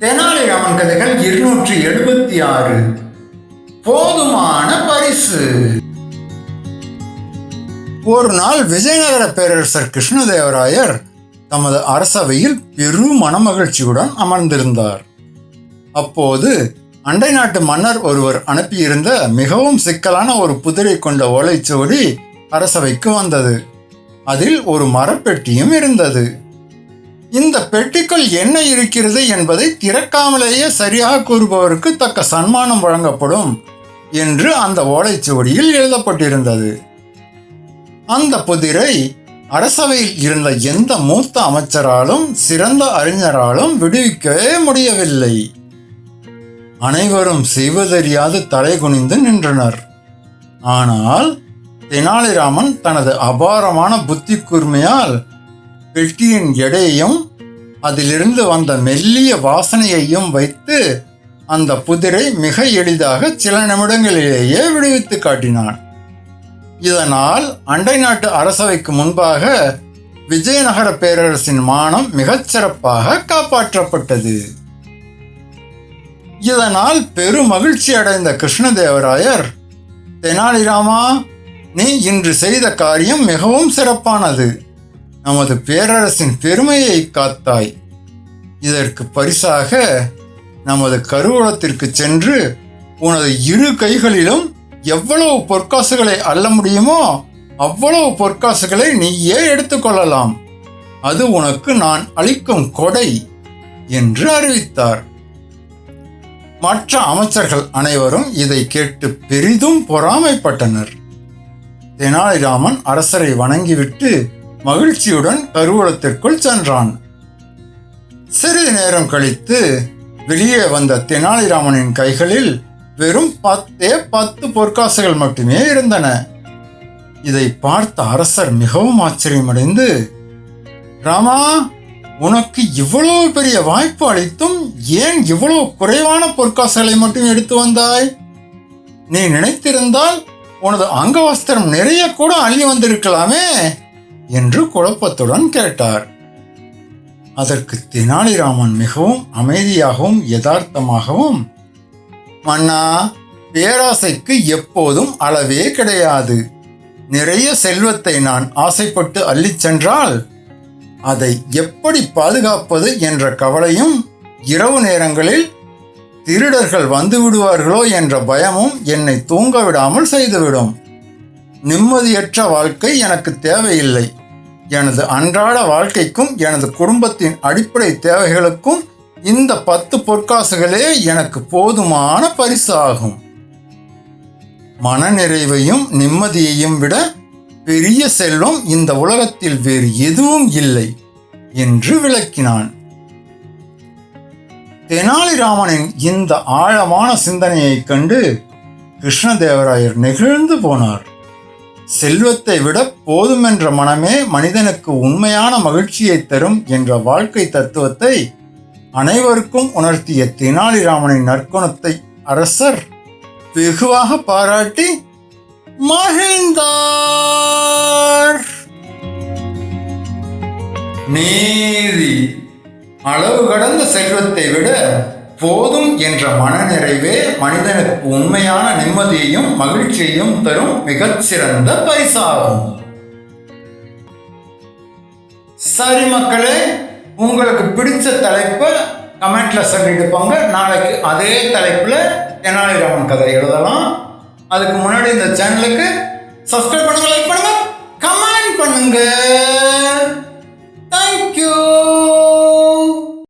தெனாலிராமன் கதைகள் 276. போதுமான பரிசு. ஒரு நாள் விஜயநகர பேரரசர் கிருஷ்ணதேவராயர் தமது அரசவையில் பெரும் மனமகிழ்ச்சியுடன் அமர்ந்திருந்தார். அப்போது அண்டை நாட்டு மன்னர் ஒருவர் அனுப்பியிருந்த மிகவும் சிக்கலான ஒரு குதிரை கொண்ட ஓலைச்சுவடி அரசவைக்கு வந்தது. அதில் ஒரு மரப்பெட்டியும் இருந்தது. இந்த பெட்டிக்குள் என்ன இருக்கிறது என்பதை திறக்காமலேயே சரியாக கூறுபவருக்கு தக்க சன்மானம் வழங்கப்படும் என்று அந்த ஓலைச்சுவடியில் எழுதப்பட்டிருந்தது. அந்த புதிரை அரசவையில் இருந்த எந்த மூத்த அமைச்சராலும் சிறந்த அறிஞராலும் விடுவிக்கவே முடியவில்லை. அனைவரும் செய்வதறியாது தலை குனிந்து நின்றனர். ஆனால் தெனாலிராமன் தனது அபாரமான புத்தி கூர்மையால் பெட்டியின் எடையையும் அதிலிருந்து வந்த மெல்லிய வாசனையையும் வைத்து அந்த புதிரை மிக எளிதாக சில நிமிடங்களிலேயே விடுவித்து காட்டினான். இதனால் அண்டை நாட்டு அரசவைக்கு முன்பாக விஜயநகர பேரரசின் மானம் மிகச் சிறப்பாக காப்பாற்றப்பட்டது. இதனால் பெரும் மகிழ்ச்சி அடைந்த கிருஷ்ணதேவராயர், தெனாலிராமா, நீ இன்று செய்த காரியம் மிகவும் சிறப்பானது. நமது பேரரசின் பெருமையை காத்தாய். இதற்கு பரிசாக நமது கருவூலத்திற்கு சென்று உனது இரு கைகளிலும் எவ்வளவு பொற்காசுகளை அள்ள முடியுமோ அவ்வளவு பொற்காசுகளை நீயே எடுத்துக்கொள்ளலாம். அது உனக்கு நான் அளிக்கும் கொடை என்று அறிவித்தார். மற்ற அமைச்சர்கள் அனைவரும் இதை கேட்டு பெரிதும் பொறாமைப்பட்டனர். தெனாலிராமன் அரசரை வணங்கிவிட்டு மகிழ்ச்சியுடன் கருவூலத்திற்குள் சென்றான். சிறிது நேரம் கழித்து வெளியே வந்த தெனாலிராமனின் கைகளில் வெறும் 10 பொற்காசுகள் மட்டுமே இருந்தன. இதை பார்த்த அரசர் மிகவும் ஆச்சரியமடைந்து, ராமா, உனக்கு இவ்வளவு பெரிய வாய்ப்பு அளித்தும் ஏன் இவ்வளவு குறைவான பொற்காசுகளை மட்டும் எடுத்து வந்தாய்? நீ நினைத்திருந்தால் உனது அங்கவஸ்திரம் நிறைய கூட அள்ளி வந்திருக்கலாமே என்று குழப்பத்துடன் கேட்டார். அதற்கு தெனாலிராமன் மிகவும் அமைதியாகவும் யதார்த்தமாகவும், மன்னா, பேராசைக்கு எப்போதும் அளவே கிடையாது. நிறைய செல்வத்தை நான் ஆசைப்பட்டு அள்ளிச் சென்றால் அதை எப்படி பாதுகாப்பது என்ற கவலையும், இரவு நேரங்களில் திருடர்கள் வந்து விடுவார்களோ என்ற பயமும் என்னை தூங்க விடாமல் செய்துவிடும். நிம்மதியற்ற வாழ்க்கை எனக்கு தேவையில்லை. எனது அன்றாட வாழ்க்கைக்கும் எனது குடும்பத்தின் அடிப்படை தேவைகளுக்கும் இந்த 10 பொற்காசுகளே எனக்கு போதுமான பரிசு ஆகும். மனநிறைவையும் நிம்மதியையும் விட பெரிய செல்வம் இந்த உலகத்தில் வேறு எதுவும் இல்லை என்று விளக்கினான். தெனாலிராமனின் இந்த ஆழமான சிந்தனையை கண்டு கிருஷ்ணதேவராயர் நெகிழ்ந்து போனார். செல்வத்தை விட போதுமென்ற மனமே மனிதனுக்கு உண்மையான மகிழ்ச்சியை தரும் என்ற வாழ்க்கை தத்துவத்தை அனைவருக்கும் உணர்த்திய தெனாலிராமனின் நற்குணத்தை அரசர் வெகுவாக பாராட்டி மகிழ்ந்தார். நீதி. அளவு கடந்த செல்வத்தை விட போதும் என்ற மனநிறைவே மனிதனுக்கு உண்மையான நிம்மதியையும் மகிழ்ச்சியையும் தரும் மிகச்சிறந்த பரிசாகும். சரி மக்களே, உங்களுக்கு பிடிச்ச தலைப்பை கமெண்ட்ல சொல்லிட்டு போங்க. நாளைக்கு அதே தலைப்புல தெனாலிராமன் கதை எழுதலாம். அதுக்கு முன்னாடி இந்த சேனலுக்கு சப்ஸ்கிரைப் பண்ணுங்க.